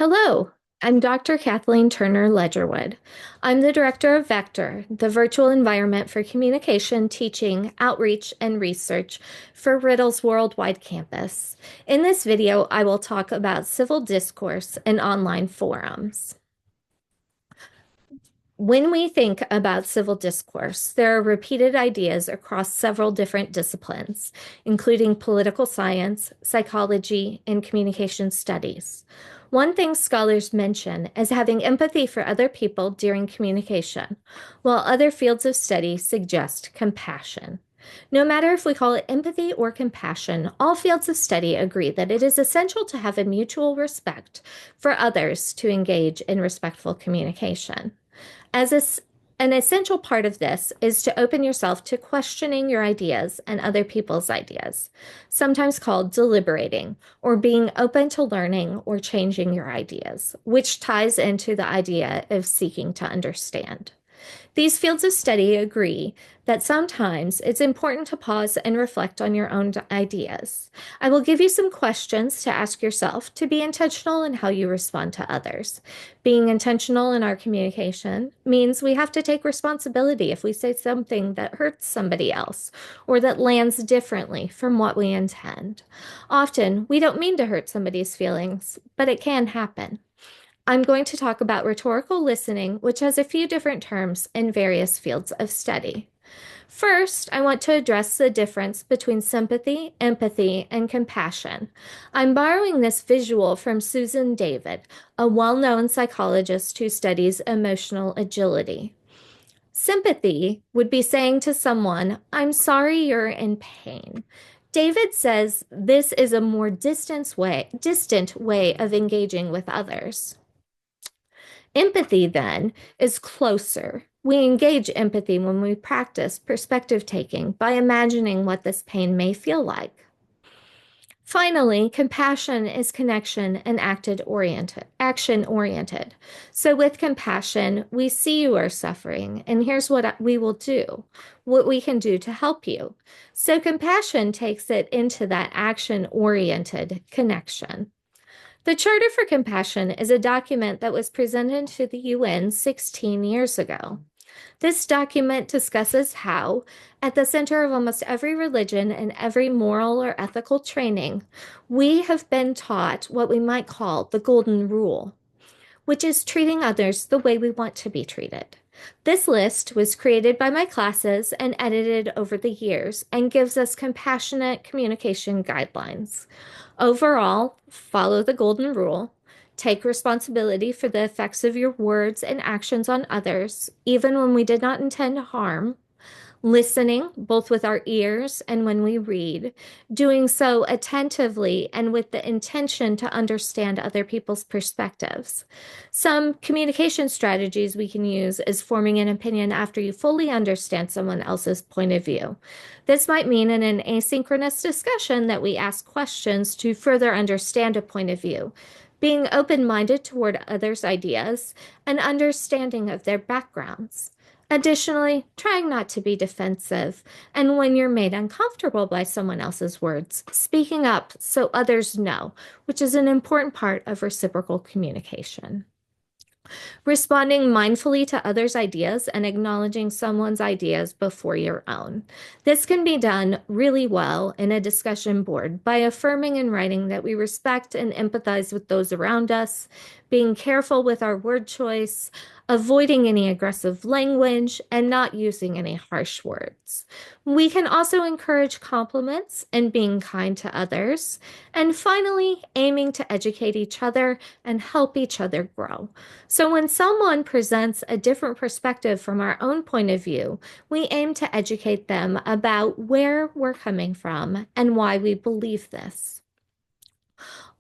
Hello, I'm Dr. Kathleen Turner Ledgerwood. I'm the director of Vector, the virtual environment for communication, teaching, outreach, and research for Riddle's worldwide campus. In this video, I will talk about civil discourse and online forums. When we think about civil discourse, there are repeated ideas across several different disciplines, including political science, psychology, and communication studies. One thing scholars mention is having empathy for other people during communication, while other fields of study suggest compassion. No matter if we call it empathy or compassion, all fields of study agree that it is essential to have a mutual respect for others to engage in respectful communication. As an essential part of this is to open yourself to questioning your ideas and other people's ideas, sometimes called deliberating or being open to learning or changing your ideas, which ties into the idea of seeking to understand. These fields of study agree that sometimes it's important to pause and reflect on your own ideas. I will give you some questions to ask yourself to be intentional in how you respond to others. Being intentional in our communication means we have to take responsibility if we say something that hurts somebody else or that lands differently from what we intend. Often, we don't mean to hurt somebody's feelings, but it can happen. I'm going to talk about rhetorical listening, which has a few different terms in various fields of study. First, I want to address the difference between sympathy, empathy, and compassion. I'm borrowing this visual from Susan David, a well-known psychologist who studies emotional agility. Sympathy would be saying to someone, "I'm sorry you're in pain." David says this is a more distant way of engaging with others. Empathy, then, is closer. We engage empathy when we practice perspective taking by imagining what this pain may feel like. Finally, compassion is connection and action oriented. So with compassion, we see you are suffering, and here's what we will do, what we can do to help you. So compassion takes it into that action oriented connection. The Charter for Compassion is a document that was presented to the UN 16 years ago. This document discusses how, at the center of almost every religion and every moral or ethical training, we have been taught what we might call the Golden Rule, which is treating others the way we want to be treated. This list was created by my classes and edited over the years and gives us compassionate communication guidelines. Overall, follow the Golden Rule. Take responsibility for the effects of your words and actions on others, even when we did not intend harm. Listening, both with our ears and when we read, doing so attentively and with the intention to understand other people's perspectives. Some communication strategies we can use is forming an opinion after you fully understand someone else's point of view. This might mean in an asynchronous discussion that we ask questions to further understand a point of view, being open-minded toward others' ideas and understanding of their backgrounds. Additionally, trying not to be defensive, and when you're made uncomfortable by someone else's words, speaking up so others know, which is an important part of reciprocal communication. Responding mindfully to others' ideas and acknowledging someone's ideas before your own. This can be done really well in a discussion board by affirming in writing that we respect and empathize with those around us, being careful with our word choice, avoiding any aggressive language, and not using any harsh words. We can also encourage compliments and being kind to others. And finally, aiming to educate each other and help each other grow. So when someone presents a different perspective from our own point of view, we aim to educate them about where we're coming from and why we believe this.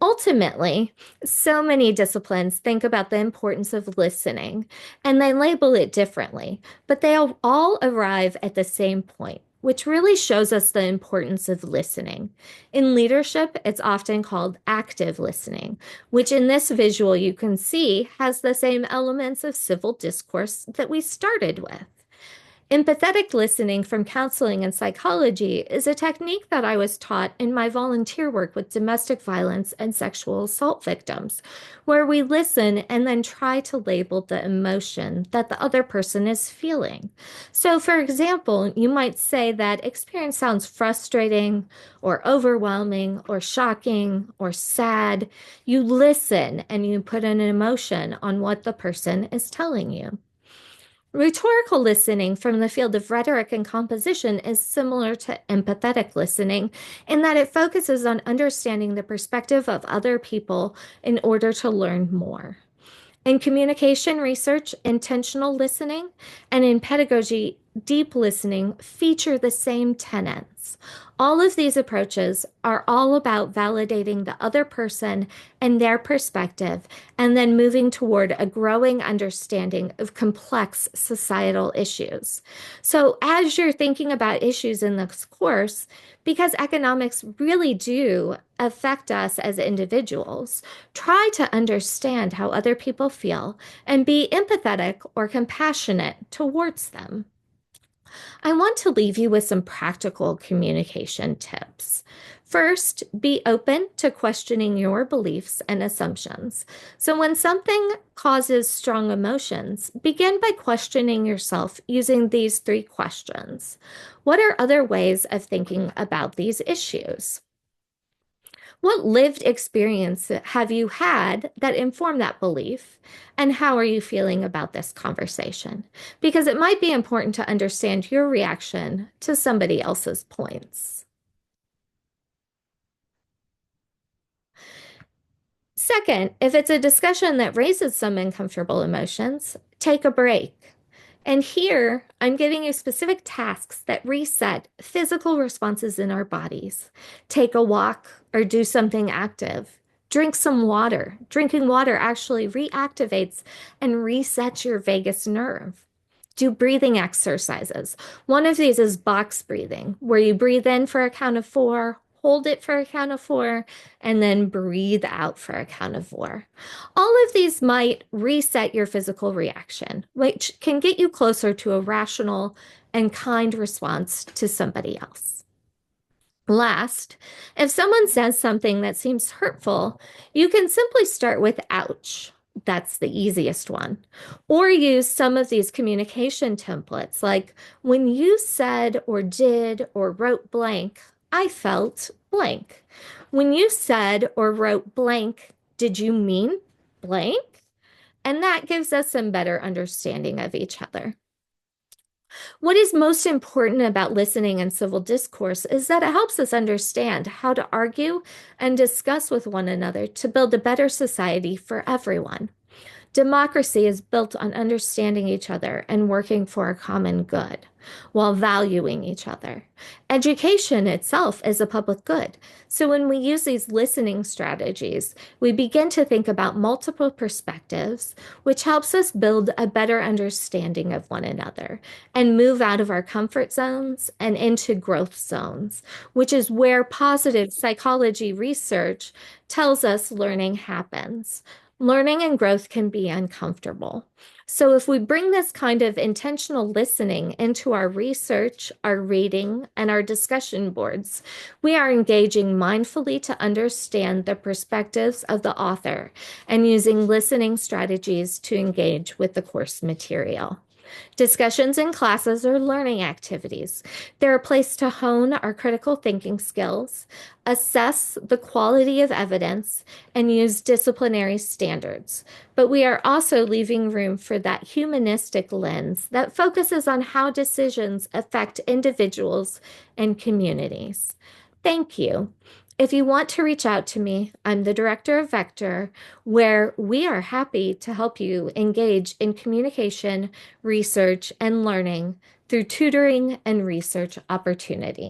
Ultimately, so many disciplines think about the importance of listening, and they label it differently, but they all arrive at the same point, which really shows us the importance of listening. In leadership, it's often called active listening, which in this visual you can see has the same elements of civil discourse that we started with. Empathetic listening from counseling and psychology is a technique that I was taught in my volunteer work with domestic violence and sexual assault victims, where we listen and then try to label the emotion that the other person is feeling. So, for example, you might say that experience sounds frustrating or overwhelming or shocking or sad. You listen and you put an emotion on what the person is telling you. Rhetorical listening from the field of rhetoric and composition is similar to empathetic listening in that it focuses on understanding the perspective of other people in order to learn more. In communication research, intentional listening, and in pedagogy, deep listening feature the same tenets. All of these approaches are all about validating the other person and their perspective, and then moving toward a growing understanding of complex societal issues. So, as you're thinking about issues in this course, because economics really do affect us as individuals, try to understand how other people feel and be empathetic or compassionate towards them. I want to leave you with some practical communication tips. First, be open to questioning your beliefs and assumptions. So, when something causes strong emotions, begin by questioning yourself using these three questions. What are other ways of thinking about these issues? What lived experience have you had that informed that belief? And how are you feeling about this conversation? Because it might be important to understand your reaction to somebody else's points. Second, if it's a discussion that raises some uncomfortable emotions, take a break. And here, I'm giving you specific tasks that reset physical responses in our bodies. Take a walk or do something active. Drink some water. Drinking water actually reactivates and resets your vagus nerve. Do breathing exercises. One of these is box breathing, where you breathe in for a count of four, hold it for a count of four, and then breathe out for a count of four. All of these might reset your physical reaction, which can get you closer to a rational and kind response to somebody else. Last, if someone says something that seems hurtful, you can simply start with ouch. That's the easiest one. Or use some of these communication templates like when you said or did or wrote blank, I felt blank. When you said or wrote blank, did you mean blank? And that gives us some better understanding of each other. What is most important about listening in civil discourse is that it helps us understand how to argue and discuss with one another to build a better society for everyone. Democracy is built on understanding each other and working for a common good while valuing each other. Education itself is a public good. So when we use these listening strategies, we begin to think about multiple perspectives, which helps us build a better understanding of one another and move out of our comfort zones and into growth zones, which is where positive psychology research tells us learning happens. Learning and growth can be uncomfortable. So, if we bring this kind of intentional listening into our research, our reading, and our discussion boards, we are engaging mindfully to understand the perspectives of the author and using listening strategies to engage with the course material. Discussions in classes are learning activities. They're a place to hone our critical thinking skills, assess the quality of evidence, and use disciplinary standards. But we are also leaving room for that humanistic lens that focuses on how decisions affect individuals and communities. Thank you. If you want to reach out to me, I'm the director of Vector, where we are happy to help you engage in communication, research, and learning through tutoring and research opportunities.